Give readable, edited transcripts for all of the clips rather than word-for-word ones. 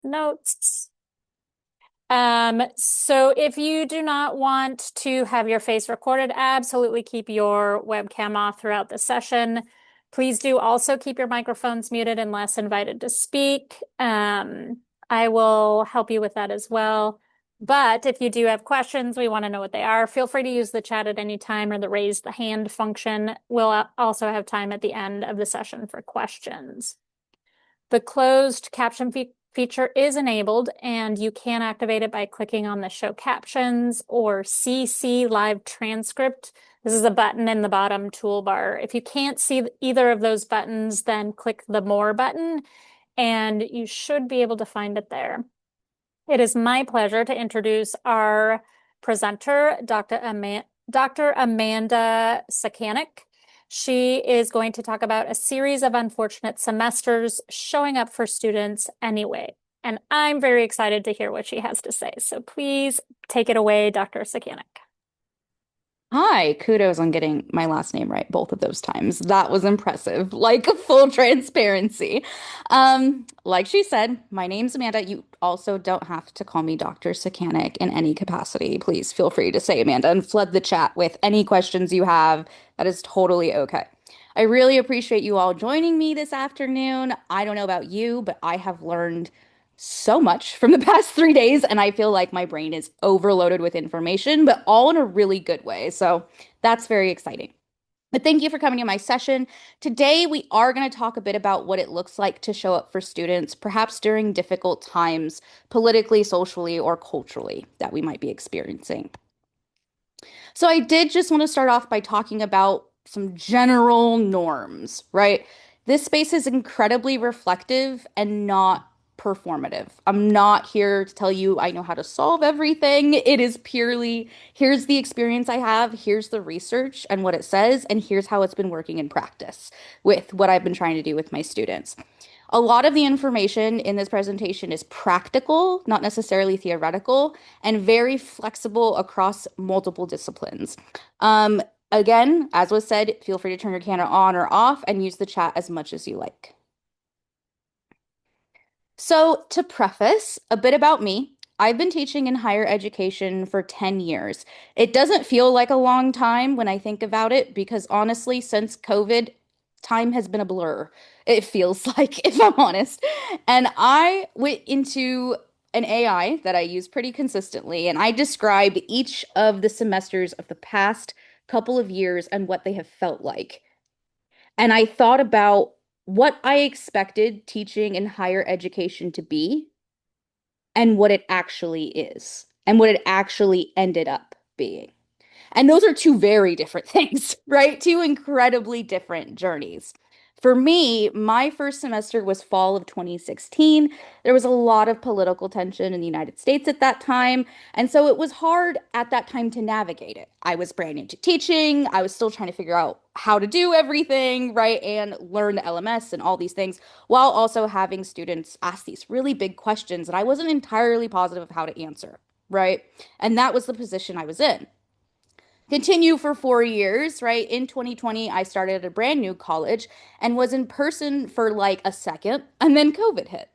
notes. So if you do not want to have your face recorded, absolutely keep your webcam off throughout the session. Please do also keep your microphones muted unless invited to speak. I will help you with that as well. But if you do have questions, we want to know what they are. Feel free to use the chat at any time or the raise the hand function. We'll also have time at the end of the session for questions. The closed caption feature is enabled, and you can activate it by clicking on the Show Captions or CC Live Transcript. This is a button in the bottom toolbar. If you can't see either of those buttons, then click the More button, and you should be able to find it there. It is my pleasure to introduce our presenter, Dr. Amanda Scukanec. She is going to talk about a series of unfortunate semesters showing up for students anyway. And I'm very excited to hear what she has to say. So please take it away, Dr. Scukanec. Hi, kudos on getting my last name right both of those times. That was impressive, like full transparency. Like she said, my name's Amanda. You also don't have to call me Dr. Scukanec in any capacity. Please feel free to say Amanda and flood the chat with any questions you have. That is totally okay. I really appreciate you all joining me this afternoon. I don't know about you, but I have learned so much from the past 3 days, and I feel like my brain is overloaded with information, but all in a really good way. So that's very exciting. But thank you for coming to my session. Today, we are going to talk a bit about what it looks like to show up for students, perhaps during difficult times, politically, socially, or culturally, that we might be experiencing. So I did just want to start off by talking about some general norms, right? This space is incredibly reflective and not performative. I'm not here to tell you I know how to solve everything. It is purely here's the experience I have, here's the research and what it says, and here's how it's been working in practice with what I've been trying to do with my students. A lot of the information in this presentation is practical, not necessarily theoretical, and very flexible across multiple disciplines. Again, as was said, feel free to turn your camera on or off and use the chat as much as you like. So, to preface a bit about me, I've been teaching in higher education for 10 years. It doesn't feel like a long time when I think about it because honestly, since COVID, time has been a blur. It feels like, if I'm honest. And I went into an AI that I use pretty consistently, and I described each of the semesters of the past couple of years and what they have felt like. And I thought about what I expected teaching in higher education to be and what it actually is and what it actually ended up being. And those are two very different things, right? Two incredibly different journeys. For me, my first semester was fall of 2016. There was a lot of political tension in the United States at that time. And so it was hard at that time to navigate it. I was brand new to teaching. I was still trying to figure out how to do everything, right? And learn the LMS and all these things while also having students ask these really big questions that I wasn't entirely positive of how to answer, right? And that was the position I was in. Continue for 4 years, right? In 2020, I started at a brand new college and was in person for like a second, and then COVID hit,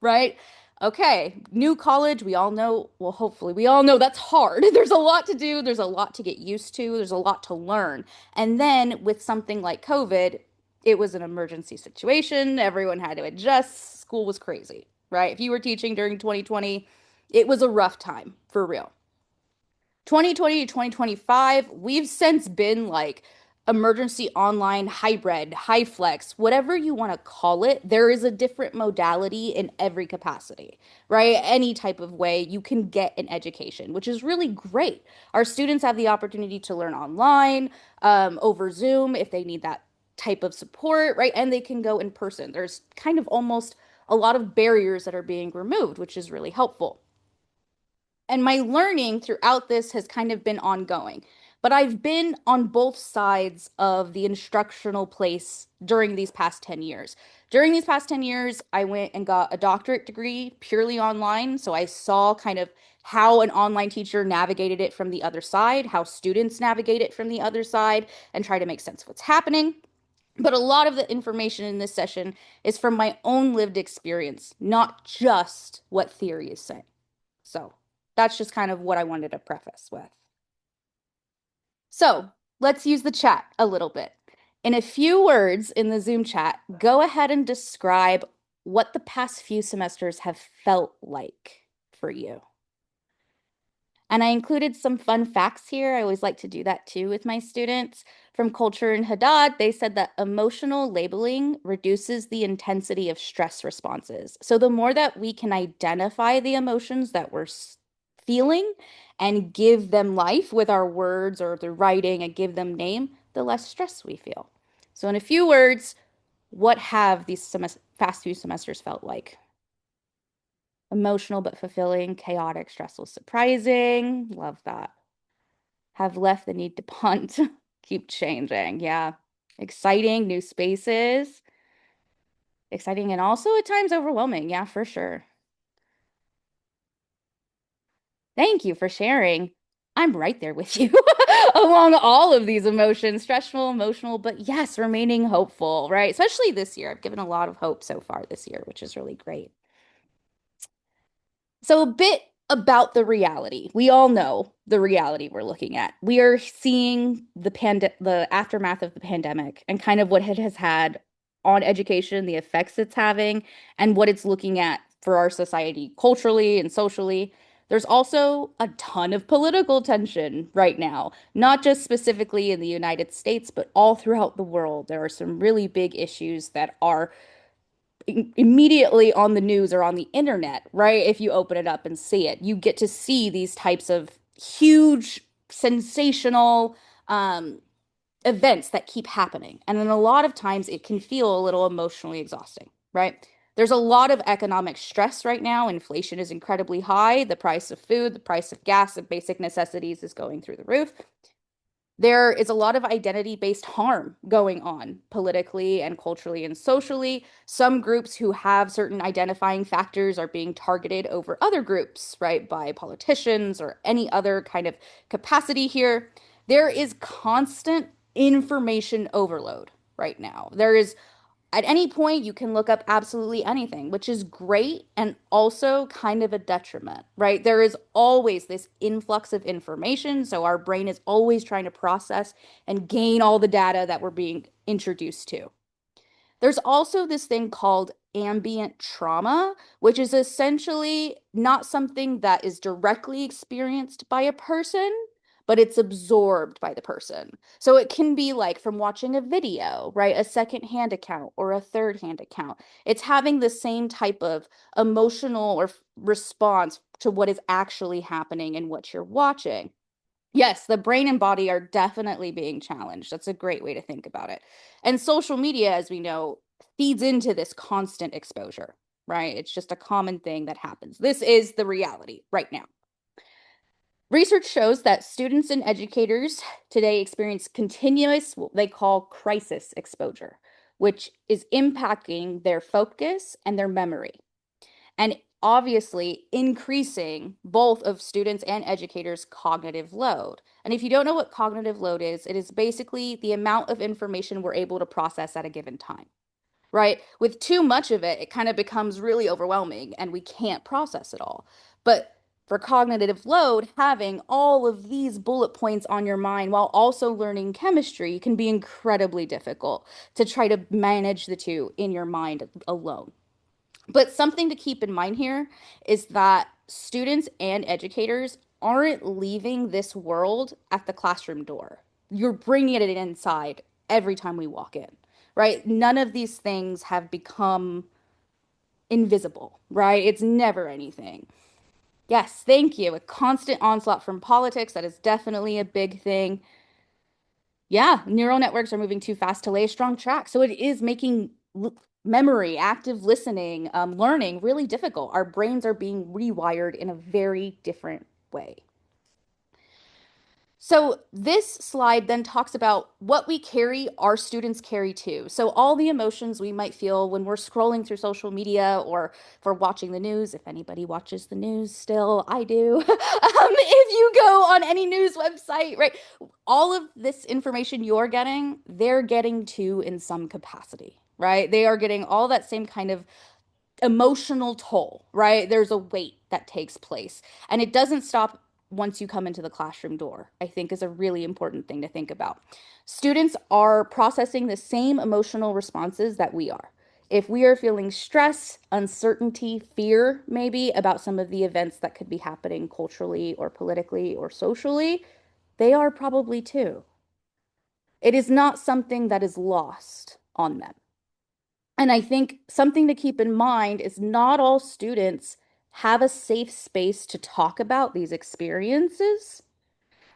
right? Okay, new college, we all know, well, hopefully, we all know that's hard. There's a lot to do, there's a lot to get used to, there's a lot to learn. And then with something like COVID, it was an emergency situation, everyone had to adjust, school was crazy, right? If you were teaching during 2020, it was a rough time for real. 2020 to 2025, we've since been like emergency online, hybrid, high flex, whatever you want to call it. There is a different modality in every capacity, right? Any type of way you can get an education, which is really great. Our students have the opportunity to learn online, over Zoom if they need that type of support, right? And they can go in person. There's kind of almost a lot of barriers that are being removed, which is really helpful. And my learning throughout this has kind of been ongoing. But I've been on both sides of the instructional place during these past 10 years. During these past 10 years, I went and got a doctorate degree purely online. So I saw kind of how an online teacher navigated it from the other side, how students navigate it from the other side, and try to make sense of what's happening. But a lot of the information in this session is from my own lived experience, not just what theory is saying. So that's just kind of what I wanted to preface with. So let's use the chat a little bit. In a few words in the Zoom chat, go ahead and describe what the past few semesters have felt like for you. And I included some fun facts here. I always like to do that too with my students. From Culture and Haddad, they said that emotional labeling reduces the intensity of stress responses. So the more that we can identify the emotions that we're feeling and give them life with our words or the writing and give them name, the less stress we feel. So in a few words, what have these past few semesters felt like? Emotional but fulfilling, chaotic, stressful, surprising. Love that. Have left the need to punt. Keep changing. Yeah. Exciting, new spaces. Exciting and also at times overwhelming. Yeah, for sure. Thank you for sharing. I'm right there with you along all of these emotions, stressful, emotional, but yes, remaining hopeful, right? Especially this year. I've given a lot of hope so far this year, which is really great. So, a bit about the reality. We all know the reality we're looking at. We are seeing the aftermath of the pandemic and kind of what it has had on education, the effects it's having, and what it's looking at for our society culturally and socially. There's also a ton of political tension right now, not just specifically in the United States, but all throughout the world. There are some really big issues that are immediately on the news or on the internet, right? If you open it up and see it, you get to see these types of huge, sensational events that keep happening. And then a lot of times it can feel a little emotionally exhausting, right? There's a lot of economic stress right now. Inflation is incredibly high. The price of food, the price of gas, of basic necessities is going through the roof. There is a lot of identity-based harm going on politically and culturally and socially. Some groups who have certain identifying factors are being targeted over other groups, right, by politicians or any other kind of capacity here. There is constant information overload right now. There is at any point, you can look up absolutely anything, which is great and also kind of a detriment, right? There is always this influx of information. So our brain is always trying to process and gain all the data that we're being introduced to. There's also this thing called ambient trauma, which is essentially not something that is directly experienced by a person, but it's absorbed by the person. So it can be like from watching a video, right? A second-hand account or a third-hand account. It's having the same type of emotional or response to what is actually happening and what you're watching. Yes, the brain and body are definitely being challenged. That's a great way to think about it. And social media, as we know, feeds into this constant exposure, right? It's just a common thing that happens. This is the reality right now. Research shows that students and educators today experience continuous, what they call crisis exposure, which is impacting their focus and their memory, and obviously increasing both of students and educators' cognitive load. And if you don't know what cognitive load is, it is basically the amount of information we're able to process at a given time, right? With too much of it, it kind of becomes really overwhelming and we can't process it all. But for cognitive load, having all of these bullet points on your mind while also learning chemistry can be incredibly difficult to try to manage the two in your mind alone. But something to keep in mind here is that students and educators aren't leaving this world at the classroom door. You're bringing it inside every time we walk in, right? None of these things have become invisible, right? It's never anything. Yes, thank you. A constant onslaught from politics, that is definitely a big thing. Yeah, neural networks are moving too fast to lay a strong track. So it is making memory, active listening, learning really difficult. Our brains are being rewired in a very different way. So this slide then talks about what we carry, our students carry too. So all the emotions we might feel when we're scrolling through social media or for watching the news, if anybody watches the news still, I do. If if you go on any news website, right? All of this information you're getting, they're getting too in some capacity, right? They are getting all that same kind of emotional toll, right? There's a weight that takes place. And it doesn't stop once you come into the classroom door, I think is a really important thing to think about. Students are processing the same emotional responses that we are. If we are feeling stress, uncertainty, fear, maybe about some of the events that could be happening culturally or politically or socially, they are probably too. It is not something that is lost on them. And I think something to keep in mind is not all students have a safe space to talk about these experiences.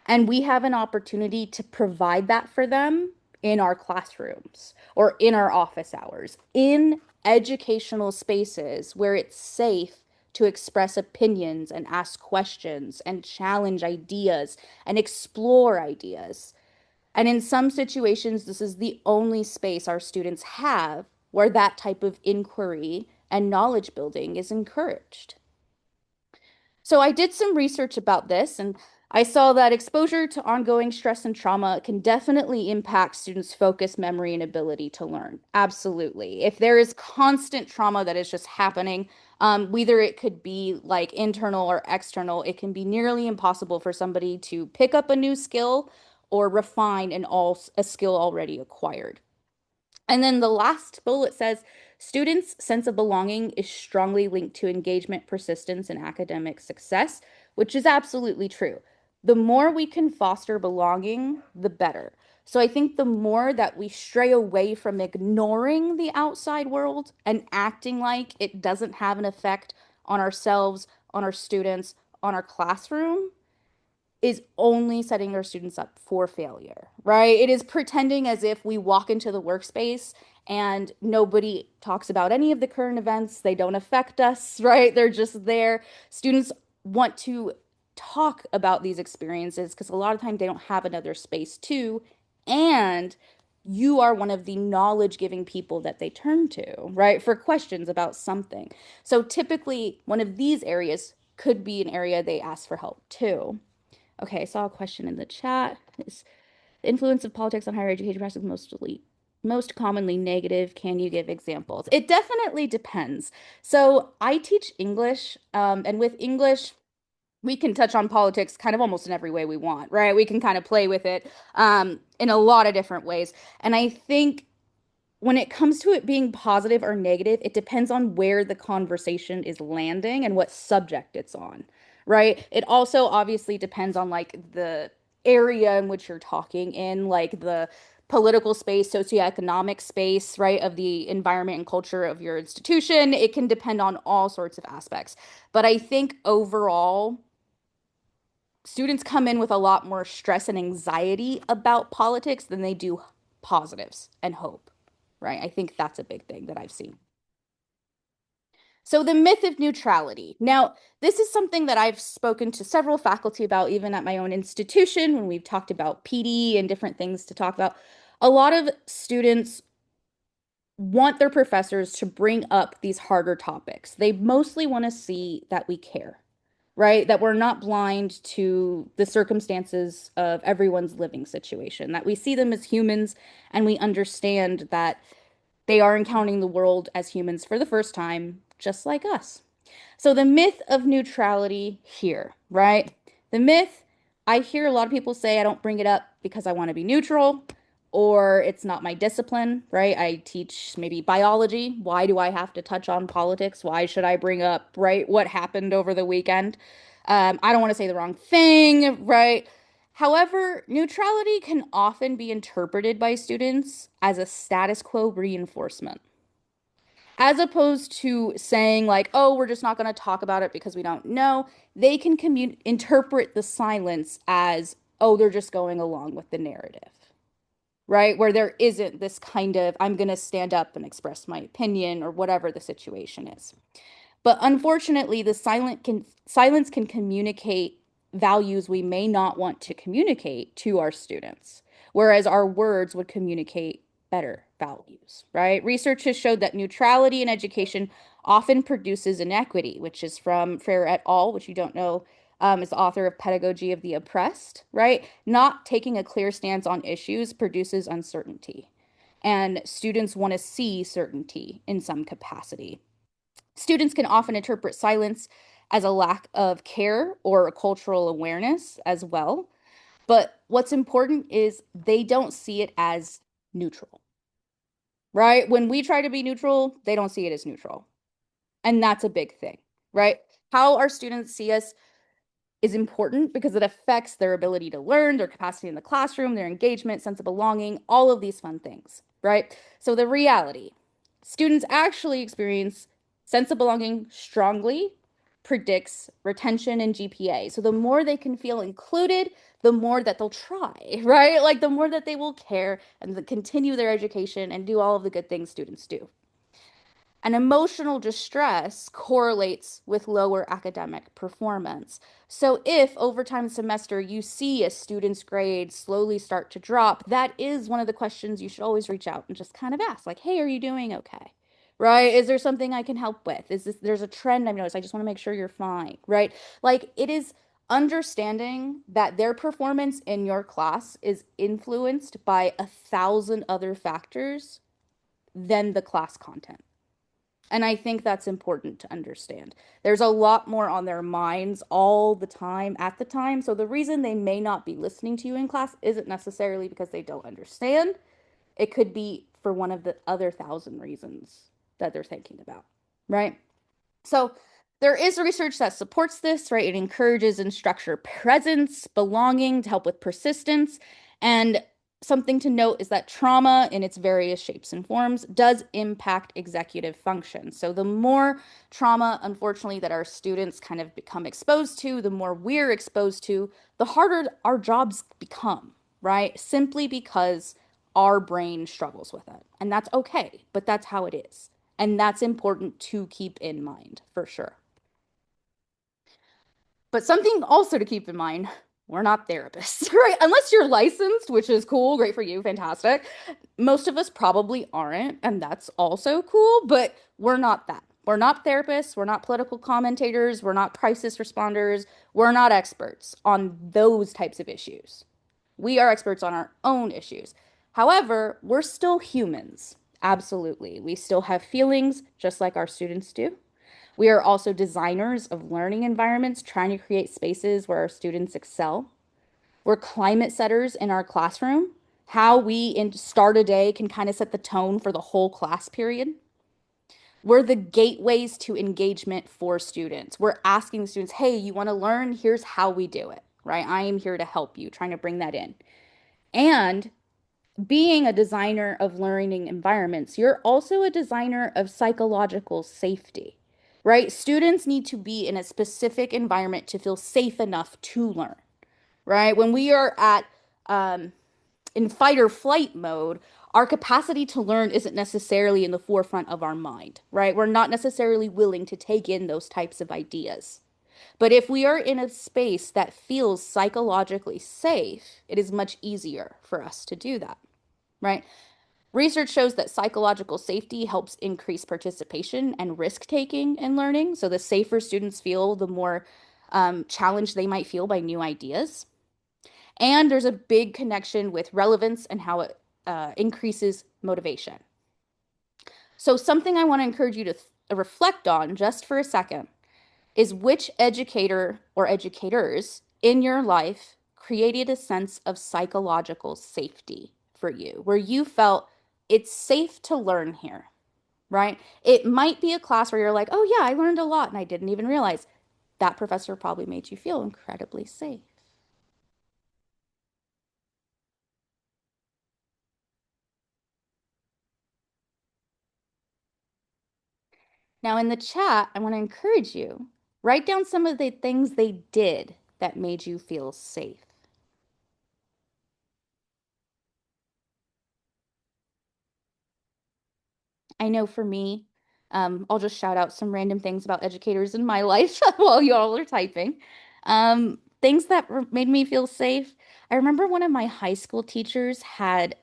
And we have an opportunity to provide that for them in our classrooms or in our office hours, in educational spaces where it's safe to express opinions and ask questions and challenge ideas and explore ideas. And in some situations, this is the only space our students have where that type of inquiry and knowledge building is encouraged. So I did some research about this, and I saw that exposure to ongoing stress and trauma can definitely impact students' focus, memory, and ability to learn. Absolutely. If there is constant trauma that is just happening, whether it could be like internal or external, it can be nearly impossible for somebody to pick up a new skill or refine a skill already acquired. And then the last bullet says students' sense of belonging is strongly linked to engagement, persistence, and academic success, which is absolutely true. The more we can foster belonging, the better. So I think the more that we stray away from ignoring the outside world and acting like it doesn't have an effect on ourselves, on our students, on our classroom, is only setting our students up for failure, right? It is pretending as if we walk into the workspace and nobody talks about any of the current events. They don't affect us, right? They're just there. Students want to talk about these experiences because a lot of times they don't have another space to. And you are one of the knowledge giving people that they turn to, right? For questions about something. So typically, one of these areas could be an area they ask for help too. Okay, I saw a question in the chat. Is the influence of politics on higher education practice most commonly negative? Can you give examples? It definitely depends. So I teach English, and with English, we can touch on politics kind of almost in every way we want, right? We can kind of play with it in a lot of different ways. And I think when it comes to it being positive or negative, it depends on where the conversation is landing and what subject it's on, right? It also obviously depends on like the area in which you're talking in, like the political space, socioeconomic space, right, of the environment and culture of your institution. It can depend on all sorts of aspects. But I think overall, students come in with a lot more stress and anxiety about politics than they do positives and hope, right? I think that's a big thing that I've seen. So, the myth of neutrality. Now, this is something that I've spoken to several faculty about, even at my own institution, when we've talked about PD and different things to talk about. A lot of students want their professors to bring up these harder topics. They mostly want to see that we care, right? That we're not blind to the circumstances of everyone's living situation, that we see them as humans and we understand that they are encountering the world as humans for the first time, just like us. So the myth of neutrality here, right? The myth, I hear a lot of people say I don't bring it up because I want to be neutral or it's not my discipline, right? I teach maybe biology. Why do I have to touch on politics? Why should I bring up, right, what happened over the weekend? I don't want to say the wrong thing, right? However, neutrality can often be interpreted by students as a status quo reinforcement as opposed to saying like, oh, we're just not going to talk about it because we don't know. They can interpret the silence as, oh, they're just going along with the narrative, right? Where there isn't this kind of, I'm going to stand up and express my opinion or whatever the situation is. But unfortunately, the silence can communicate values we may not want to communicate to our students, whereas our words would communicate better values, right? Research has showed that neutrality in education often produces inequity, which is from Frere et al., which you don't know is the author of Pedagogy of the Oppressed, right? Not taking a clear stance on issues produces uncertainty. And students want to see certainty in some capacity. Students can often interpret silence as a lack of care or a cultural awareness as well. But what's important is they don't see it as neutral, right? When we try to be neutral, they don't see it as neutral. And that's a big thing, right? How our students see us is important because it affects their ability to learn, their capacity in the classroom, their engagement, sense of belonging, all of these fun things, right? So the reality, students actually experience sense of belonging strongly predicts retention and GPA. So the more they can feel included, the more that they'll try, right? Like the more that they will care and continue their education and do all of the good things students do. And emotional distress correlates with lower academic performance. So, if over time semester you see a student's grades slowly start to drop, that is one of the questions you should always reach out and just kind of ask, like, hey, are you doing okay? Right? Is there something I can help with? There's a trend I've noticed. I just want to make sure you're fine, right? Like, it is understanding that their performance in your class is influenced by 1,000 other factors than the class content. And I think that's important to understand. There's a lot more on their minds all the time at the time. So the reason they may not be listening to you in class isn't necessarily because they don't understand. It could be for one of the other 1,000 reasons that they're thinking about, right? So there is research that supports this, right? It encourages and structure presence, belonging to help with persistence. And something to note is that trauma in its various shapes and forms does impact executive function. So the more trauma, unfortunately, that our students kind of become exposed to, the more we're exposed to, the harder our jobs become, right? Simply because our brain struggles with it. And that's okay, but that's how it is. And that's important to keep in mind for sure. But something also to keep in mind, we're not therapists, right? Unless you're licensed, which is cool, great for you, fantastic. Most of us probably aren't, and that's also cool, but we're not that. We're not therapists, we're not political commentators, we're not crisis responders, we're not experts on those types of issues. We are experts on our own issues. However, we're still humans. Absolutely. We still have feelings just like our students do. We are also designers of learning environments, trying to create spaces where our students excel. We're climate setters in our classroom. How we start a day can kind of set the tone for the whole class period. We're the gateways to engagement for students. We're asking students, hey, you want to learn? Here's how we do it, right? I am here to help you, trying to bring that in. And being a designer of learning environments, you're also a designer of psychological safety, right? Students need to be in a specific environment to feel safe enough to learn, right? When we are at in fight or flight mode, our capacity to learn isn't necessarily in the forefront of our mind, right? We're not necessarily willing to take in those types of ideas. But if we are in a space that feels psychologically safe, it is much easier for us to do that, right? Research shows that psychological safety helps increase participation and risk taking in learning. So the safer students feel, the more challenged they might feel by new ideas. And there's a big connection with relevance and how it increases motivation. So, something I want to encourage you to reflect on just for a second is which educator or educators in your life created a sense of psychological safety for you, where you felt it's safe to learn here, right? It might be a class where you're like, oh, yeah, I learned a lot and I didn't even realize that professor probably made you feel incredibly safe. Now, in the chat, I want to encourage you, write down some of the things they did that made you feel safe. I know for me, I'll just shout out some random things about educators in my life while you all are typing. Things that made me feel safe. I remember one of my high school teachers had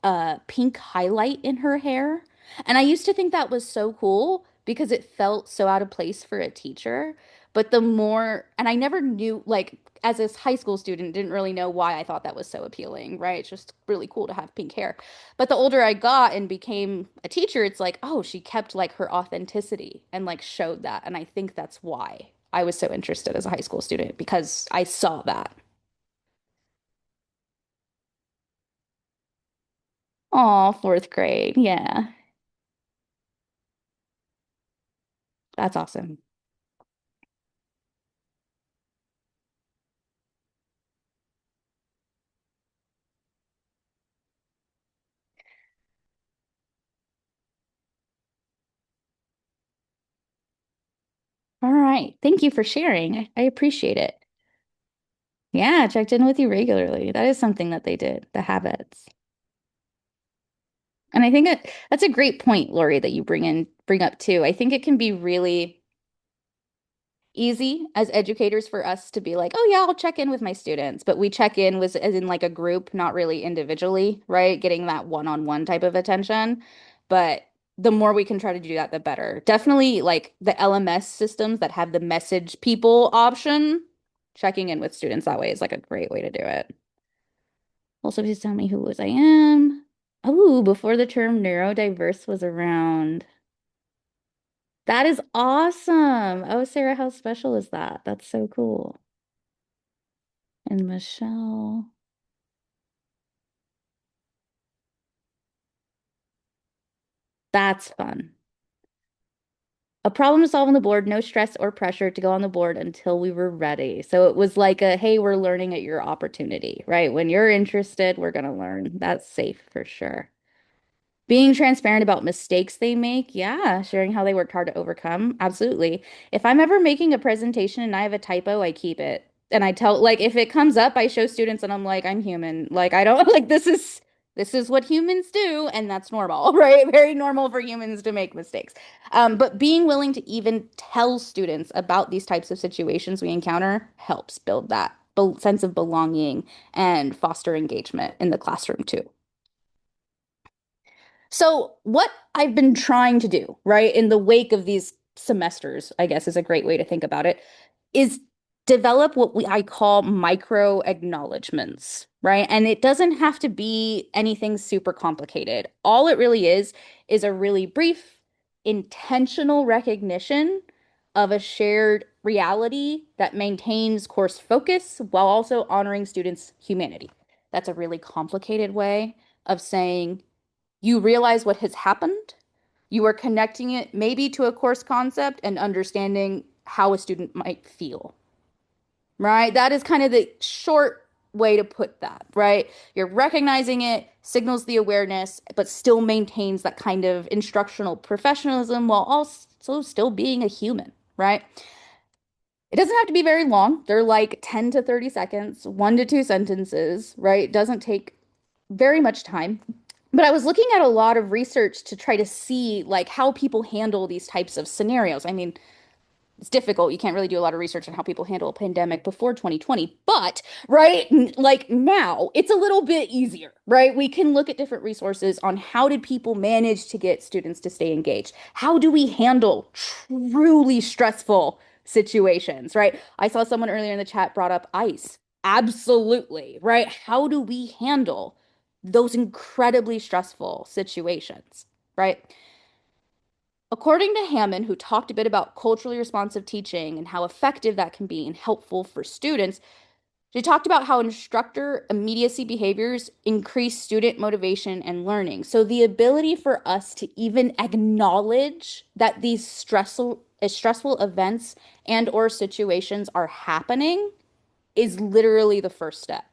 a pink highlight in her hair. And I used to think that was so cool because it felt so out of place for a teacher. But the more, and I never knew, like, as a high school student, didn't really know why I thought that was so appealing, right? It's just really cool to have pink hair. But the older I got and became a teacher, it's like, oh, she kept like her authenticity and like showed that. And I think that's why I was so interested as a high school student because I saw that. Oh, fourth grade. Yeah, that's awesome. All right. Thank you for sharing. I appreciate it. Yeah, checked in with you regularly. That is something that they did, the habits. And I think that's a great point, Lori, that you bring up too. I think it can be really easy as educators for us to be like, oh yeah, I'll check in with my students, but we check in with as in like a group, not really individually, right? Getting that one-on-one type of attention. But the more we can try to do that, the better. Definitely like the LMS systems that have the message people option, checking in with students that way is like a great way to do it. Also, please tell me who was I am. Oh, before the term neurodiverse was around. That is awesome. Oh, Sarah, how special is that? That's so cool. And Michelle. That's fun. A problem to solve on the board, no stress or pressure to go on the board until we were ready. So it was like a, hey, we're learning at your opportunity, right? When you're interested, we're going to learn. That's safe for sure. Being transparent about mistakes they make, yeah, sharing how they worked hard to overcome, absolutely. If I'm ever making a presentation and I have a typo, I keep it. And I tell, like, if it comes up, I show students and I'm like, I'm human. Like, I don't, like, this is what humans do, and that's normal, right? Very normal for humans to make mistakes. But being willing to even tell students about these types of situations we encounter helps build that sense of belonging and foster engagement in the classroom too. So, what I've been trying to do, right, in the wake of these semesters, I guess is a great way to think about it, is develop what I call micro acknowledgments, right? And it doesn't have to be anything super complicated. All it really is a really brief, intentional recognition of a shared reality that maintains course focus while also honoring students' humanity. That's a really complicated way of saying, you realize what has happened. You are connecting it maybe to a course concept and understanding how a student might feel, right? That is kind of the short way to put that, right? You're recognizing it, signals the awareness, but still maintains that kind of instructional professionalism while also still being a human, right? It doesn't have to be very long. They're like 10 to 30 seconds, 1 to 2 sentences, right? It doesn't take very much time. But I was looking at a lot of research to try to see like how people handle these types of scenarios. I mean, it's difficult. You can't really do a lot of research on how people handle a pandemic before 2020, but right, like now, it's a little bit easier, right? We can look at different resources on how did people manage to get students to stay engaged? How do we handle truly stressful situations, right? I saw someone earlier in the chat brought up ICE. Absolutely, right? How do we handle those incredibly stressful situations, right? According to Hammond, who talked a bit about culturally responsive teaching and how effective that can be and helpful for students, she talked about how instructor immediacy behaviors increase student motivation and learning. So the ability for us to even acknowledge that these stressful events and or situations are happening is literally the first step,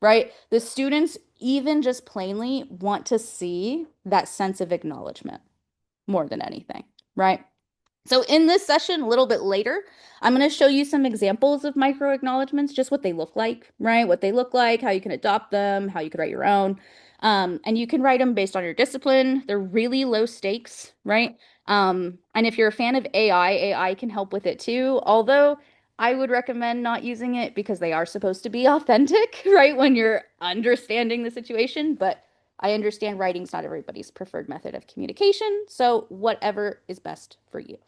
right? The students even just plainly want to see that sense of acknowledgement more than anything, right? So in this session, a little bit later, I'm going to show you some examples of micro acknowledgments, just what they look like, right? What they look like, how you can adopt them, how you could write your own. And you can write them based on your discipline. They're really low stakes, right? And if you're a fan of AI can help with it too. Although I would recommend not using it because they are supposed to be authentic, right? When you're understanding the situation. But I understand writing's not everybody's preferred method of communication. So whatever is best for you.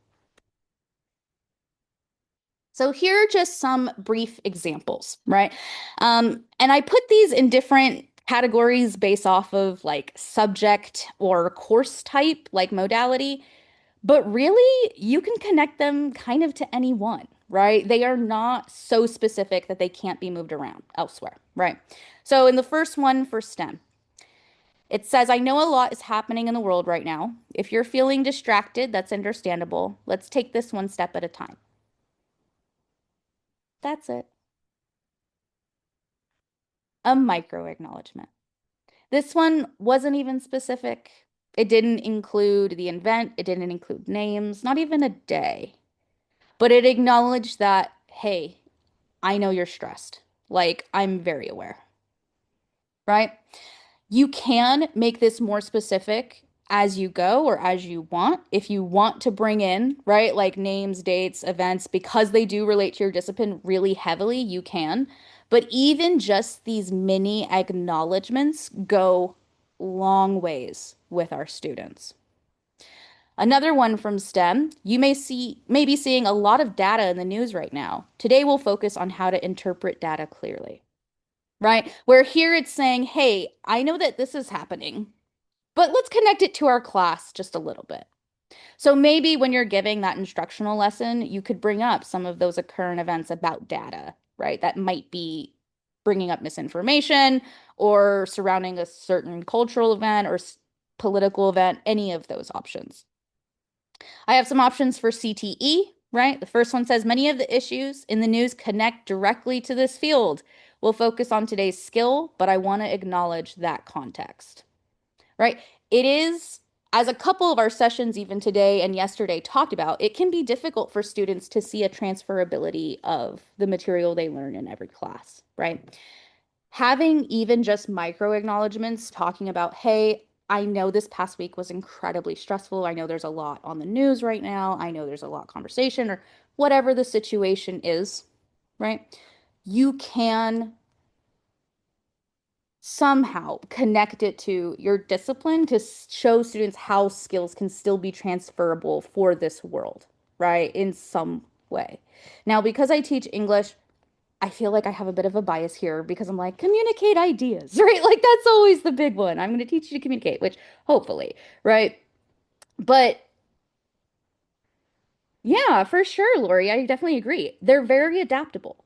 So here are just some brief examples, right? And I put these in different categories based off of like subject or course type, like modality. But really, you can connect them kind of to any one, right? They are not so specific that they can't be moved around elsewhere, right? So in the first one for STEM, it says, I know a lot is happening in the world right now. If you're feeling distracted, that's understandable. Let's take this one step at a time. That's it. A micro acknowledgement. This one wasn't even specific. It didn't include the event, it didn't include names, not even a day. But it acknowledged that, hey, I know you're stressed. Like, I'm very aware, right? You can make this more specific as you go or as you want. If you want to bring in, right, like names, dates, events, because they do relate to your discipline really heavily, you can. But even just these mini acknowledgments go long ways with our students. Another one from STEM, you may be seeing a lot of data in the news right now. Today we'll focus on how to interpret data clearly, right? Where here it's saying, hey, I know that this is happening, but let's connect it to our class just a little bit. So maybe when you're giving that instructional lesson, you could bring up some of those current events about data, right? That might be bringing up misinformation or surrounding a certain cultural event or political event, any of those options. I have some options for CTE, right? The first one says many of the issues in the news connect directly to this field. We'll focus on today's skill, but I want to acknowledge that context, right? It is, as a couple of our sessions, even today and yesterday, talked about, it can be difficult for students to see a transferability of the material they learn in every class, right? Having even just micro acknowledgments talking about, hey, I know this past week was incredibly stressful. I know there's a lot on the news right now. I know there's a lot of conversation or whatever the situation is, right? You can somehow connect it to your discipline to show students how skills can still be transferable for this world, right? In some way. Now, because I teach English, I feel like I have a bit of a bias here because I'm like, communicate ideas, right? Like that's always the big one. I'm going to teach you to communicate, which hopefully, right? But yeah, for sure, Lori, I definitely agree. They're very adaptable.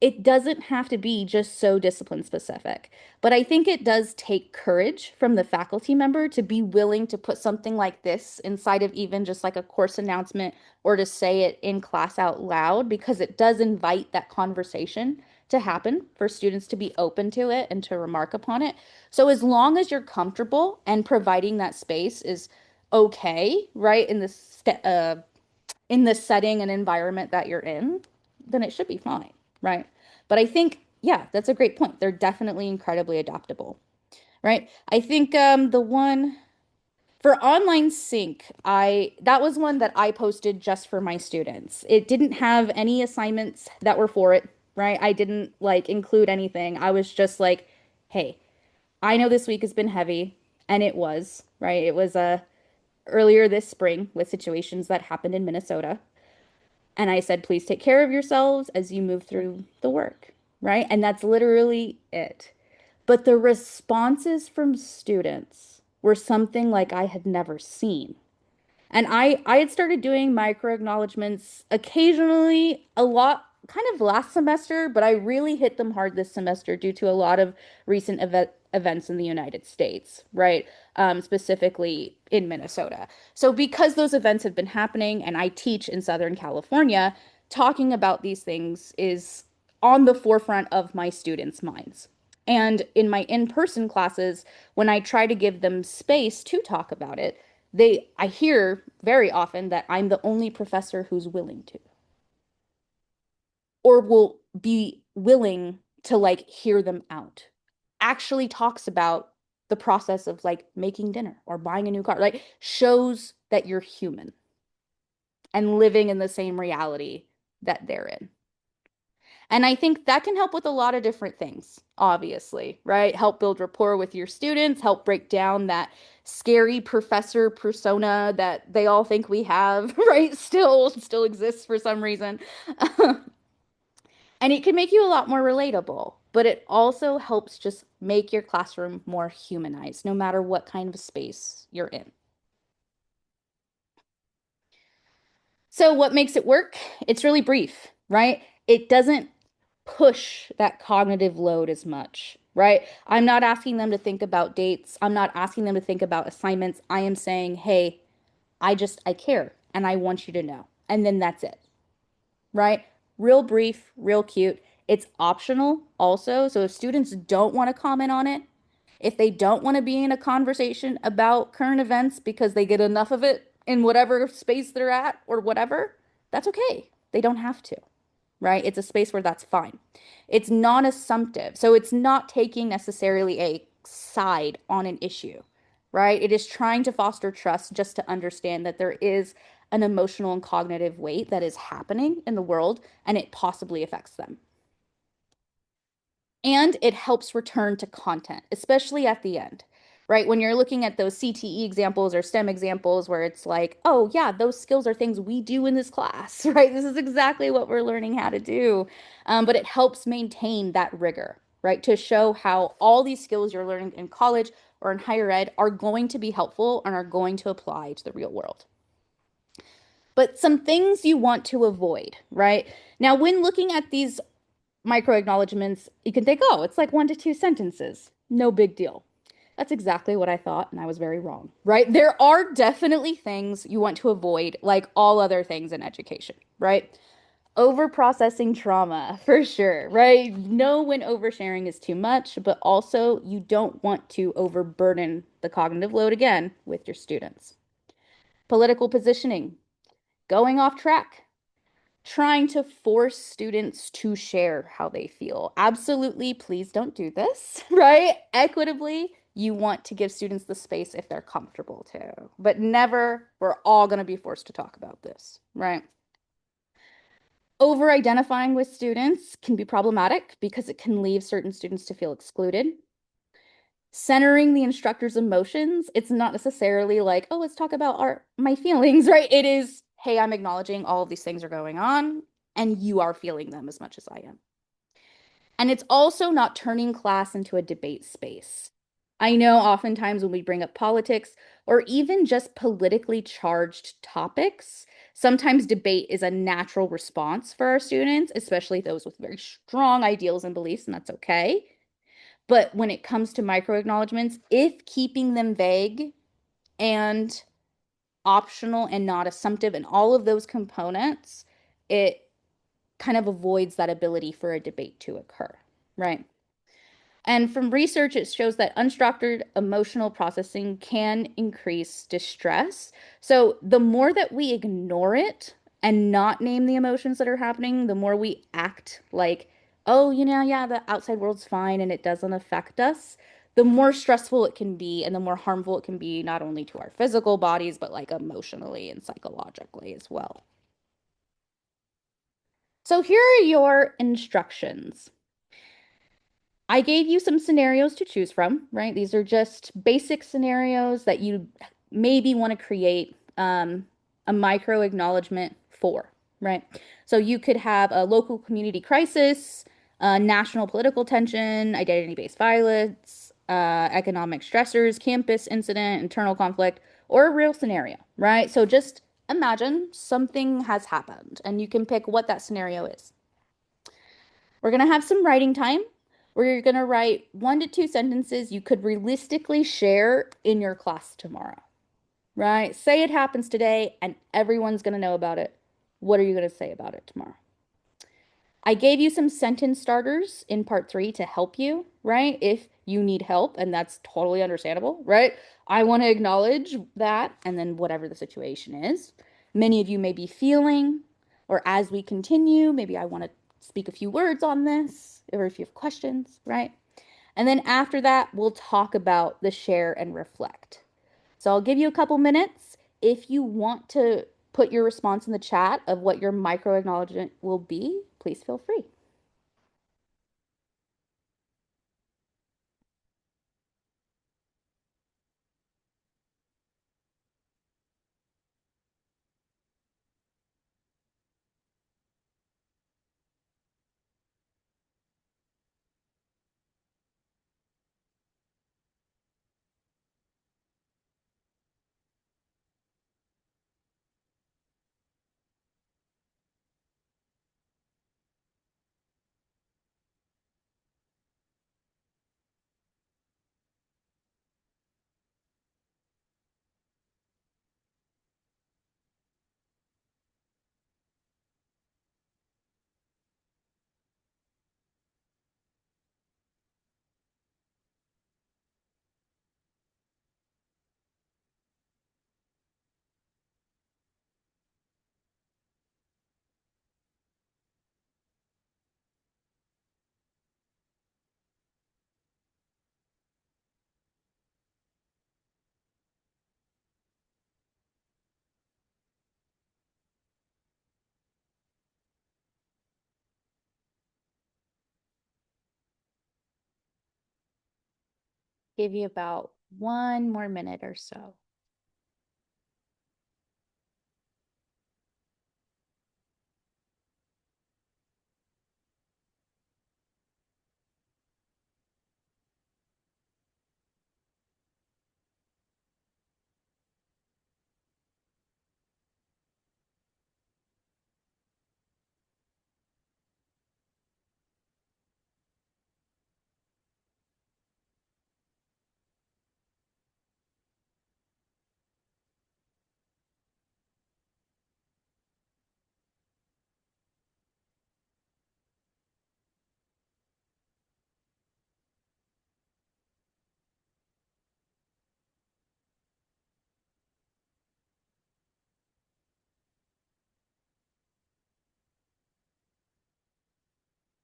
It doesn't have to be just so discipline specific, but I think it does take courage from the faculty member to be willing to put something like this inside of even just like a course announcement or to say it in class out loud because it does invite that conversation to happen for students to be open to it and to remark upon it. So as long as you're comfortable and providing that space is okay, right, in the setting and environment that you're in, then it should be fine, right? But I think, yeah, that's a great point. They're definitely incredibly adaptable, right? I think the one for online sync, I that was one that I posted just for my students. It didn't have any assignments that were for it, right? I didn't like include anything. I was just like, hey, I know this week has been heavy, and it was, right? It was earlier this spring with situations that happened in Minnesota. And I said, please take care of yourselves as you move through the work, right? And that's literally it. But the responses from students were something like I had never seen. And I had started doing micro acknowledgments occasionally, a lot kind of last semester, but I really hit them hard this semester due to a lot of recent events in the United States, right? Specifically in Minnesota. So because those events have been happening and I teach in Southern California, talking about these things is on the forefront of my students' minds. And in my in-person classes, when I try to give them space to talk about it, I hear very often that I'm the only professor who's willing to or will be willing to like hear them out. Actually talks about the process of like making dinner or buying a new car, like shows that you're human and living in the same reality that they're in. And I think that can help with a lot of different things, obviously, right? Help build rapport with your students, help break down that scary professor persona that they all think we have, right? Still exists for some reason. And it can make you a lot more relatable, but it also helps just make your classroom more humanized, no matter what kind of space you're in. So, what makes it work? It's really brief, right? It doesn't push that cognitive load as much, right? I'm not asking them to think about dates. I'm not asking them to think about assignments. I am saying, hey, I care and I want you to know. And then that's it, right? Real brief, real cute. It's optional also. So if students don't want to comment on it, if they don't want to be in a conversation about current events because they get enough of it in whatever space they're at or whatever, that's okay. They don't have to, right? It's a space where that's fine. It's non-assumptive. So it's not taking necessarily a side on an issue, right? It is trying to foster trust just to understand that there is an emotional and cognitive weight that is happening in the world and it possibly affects them. And it helps return to content, especially at the end, right? When you're looking at those CTE examples or STEM examples where it's like, oh, yeah, those skills are things we do in this class, right? This is exactly what we're learning how to do. But it helps maintain that rigor, right? To show how all these skills you're learning in college or in higher ed are going to be helpful and are going to apply to the real world. But some things you want to avoid, right? Now, when looking at these micro acknowledgments, you can think, oh, it's like 1 to 2 sentences. No big deal. That's exactly what I thought, and I was very wrong, right? There are definitely things you want to avoid, like all other things in education, right? Over processing trauma, for sure, right? Know when oversharing is too much, but also you don't want to overburden the cognitive load again with your students. Political positioning, going off track, trying to force students to share how they feel. Absolutely, please don't do this, right? Equitably, you want to give students the space if they're comfortable to, but never, we're all going to be forced to talk about this, right? Over identifying with students can be problematic because it can leave certain students to feel excluded. Centering the instructor's emotions, it's not necessarily like, oh, let's talk about my feelings, right? It is, hey, I'm acknowledging all of these things are going on and you are feeling them as much as I am. And it's also not turning class into a debate space. I know oftentimes when we bring up politics or even just politically charged topics, sometimes debate is a natural response for our students, especially those with very strong ideals and beliefs, and that's okay. But when it comes to micro acknowledgments, if keeping them vague and optional and not assumptive and all of those components, it kind of avoids that ability for a debate to occur, right? And from research, it shows that unstructured emotional processing can increase distress. So the more that we ignore it and not name the emotions that are happening, the more we act like, oh, yeah, the outside world's fine and it doesn't affect us, the more stressful it can be and the more harmful it can be, not only to our physical bodies, but like emotionally and psychologically as well. So here are your instructions. I gave you some scenarios to choose from, right? These are just basic scenarios that you maybe want to create a micro acknowledgement for, right? So you could have a local community crisis, national political tension, identity-based violence, economic stressors, campus incident, internal conflict, or a real scenario, right? So just imagine something has happened and you can pick what that scenario is. We're going to have some writing time where you're going to write 1 to 2 sentences you could realistically share in your class tomorrow, right? Say it happens today and everyone's going to know about it. What are you going to say about it tomorrow? I gave you some sentence starters in part 3 to help you, right? If you need help, and that's totally understandable, right? I want to acknowledge that, and then whatever the situation is. Many of you may be feeling, or as we continue, maybe I want to speak a few words on this, or if you have questions, right? And then after that, we'll talk about the share and reflect. So I'll give you a couple minutes. If you want to put your response in the chat of what your micro acknowledgement will be, please feel free. Give you about 1 more minute or so.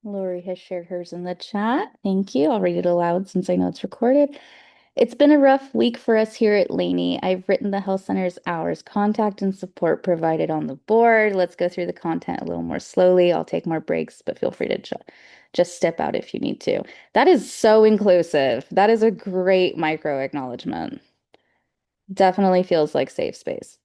Lori has shared hers in the chat. Thank you. I'll read it aloud since I know it's recorded. It's been a rough week for us here at Laney. I've written the health center's hours, contact, and support provided on the board. Let's go through the content a little more slowly. I'll take more breaks, but feel free to just step out if you need to. That is so inclusive. That is a great micro acknowledgement. Definitely feels like safe space.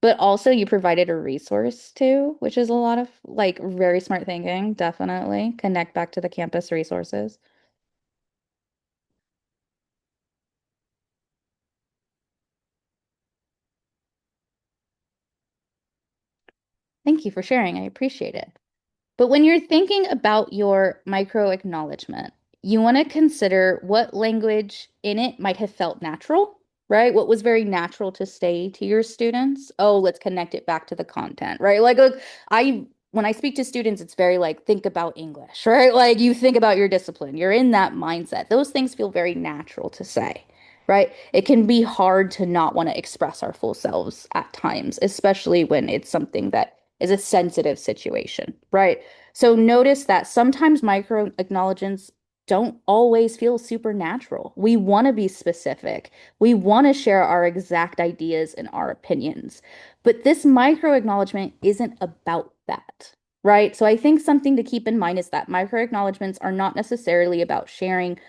But also you provided a resource too, which is a lot of like very smart thinking. Definitely connect back to the campus resources. Thank you for sharing. I appreciate it. But when you're thinking about your micro acknowledgement, you want to consider what language in it might have felt natural, right? What was very natural to say to your students? Oh, let's connect it back to the content, right? Like, look, when I speak to students, it's very like, think about English, right? Like, you think about your discipline, you're in that mindset. Those things feel very natural to say, right? It can be hard to not want to express our full selves at times, especially when it's something that is a sensitive situation, right? So notice that sometimes micro acknowledgements don't always feel supernatural. We want to be specific. We want to share our exact ideas and our opinions. But this micro acknowledgement isn't about that, right? So I think something to keep in mind is that micro acknowledgements are not necessarily about sharing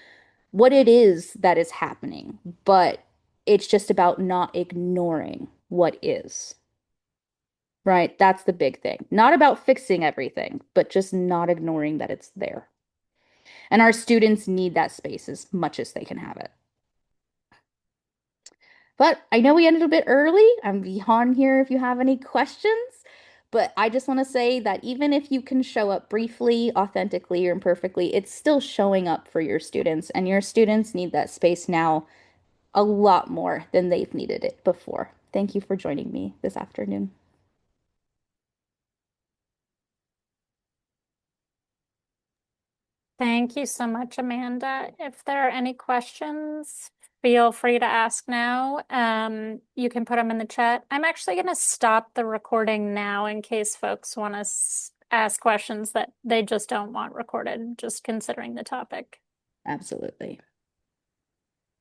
what it is that is happening, but it's just about not ignoring what is. Right? That's the big thing. Not about fixing everything, but just not ignoring that it's there. And our students need that space as much as they can have it. But I know we ended a bit early. I'm beyond here if you have any questions. But I just want to say that even if you can show up briefly, authentically, or imperfectly, it's still showing up for your students. And your students need that space now a lot more than they've needed it before. Thank you for joining me this afternoon. Thank you so much, Amanda. If there are any questions, feel free to ask now. You can put them in the chat. I'm actually going to stop the recording now in case folks want to ask questions that they just don't want recorded, just considering the topic. Absolutely.